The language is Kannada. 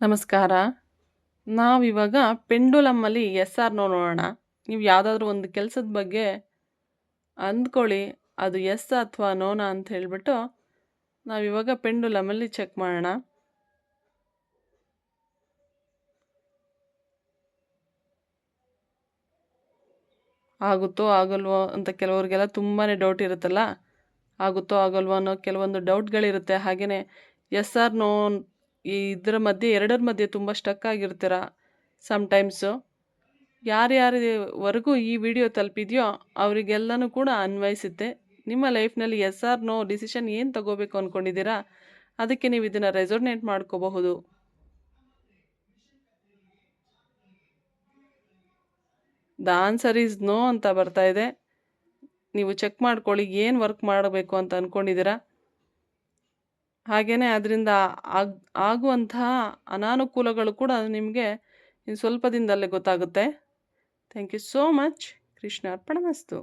ನಮಸ್ಕಾರ. ನಾವಿವಾಗ ಪೆಂಡುಲಮ್ಮಲ್ಲಿ ಎಸ್ ಆರ್ ನೋ ನೋಡೋಣ. ನೀವು ಯಾವುದಾದ್ರೂ ಒಂದು ಕೆಲಸದ ಬಗ್ಗೆ ಅಂದ್ಕೊಳ್ಳಿ, ಅದು ಎಸ್ ಅಥವಾ ನೋನಾ ಅಂತ ಹೇಳಿಬಿಟ್ಟು ನಾವಿವಾಗ ಪೆಂಡುಲಮ್ಮಲ್ಲಿ ಚೆಕ್ ಮಾಡೋಣ. ಆಗುತ್ತೋ ಆಗಲ್ವೋ ಅಂತ ಕೆಲವ್ರಿಗೆಲ್ಲ ತುಂಬಾ ಡೌಟ್ ಇರುತ್ತಲ್ಲ, ಆಗುತ್ತೋ ಆಗಲ್ವೋ ಅನ್ನೋ ಕೆಲವೊಂದು ಡೌಟ್ಗಳಿರುತ್ತೆ. ಹಾಗೆಯೇ ಎಸ್ ಆರ್ ನೋ ಇದರ ಮಧ್ಯೆ ಎರಡರ ಮಧ್ಯೆ ತುಂಬ ಸ್ಟಕ್ ಆಗಿರ್ತೀರ ಸಮ್ಟೈಮ್ಸು. ಯಾರ್ಯಾರಿವರೆಗೂ ಈ ವಿಡಿಯೋ ತಲುಪಿದೆಯೋ ಅವರಿಗೆಲ್ಲನೂ ಕೂಡ ಅನ್ವಯಿಸುತ್ತೆ. ನಿಮ್ಮ ಲೈಫ್ನಲ್ಲಿ ಎಸ್ ಆರ್ ನೋ ಡಿಸಿಷನ್ ಏನು ತಗೋಬೇಕು ಅಂದ್ಕೊಂಡಿದ್ದೀರಾ, ಅದಕ್ಕೆ ನೀವು ಇದನ್ನು ರೆಸೊನೇಟ್ ಮಾಡ್ಕೋಬಹುದು. ದ ಆನ್ಸರ್ ಈಸ್ ನೋ ಅಂತ ಬರ್ತಾ ಇದೆ. ನೀವು ಚೆಕ್ ಮಾಡ್ಕೊಳ್ಳಿ ಏನು ವರ್ಕ್ ಮಾಡಬೇಕು ಅಂತ ಅಂದ್ಕೊಂಡಿದ್ದೀರಾ. ಹಾಗೆಯೇ ಅದರಿಂದ ಆಗುವಂತಹ ಅನಾನುಕೂಲಗಳು ಕೂಡ ನಿಮಗೆ ಇನ್ನು ಸ್ವಲ್ಪ ದಿನದಲ್ಲೇ ಗೊತ್ತಾಗುತ್ತೆ. Thank you so much. ಕೃಷ್ಣಾರ್ಪಣಮಸ್ತು.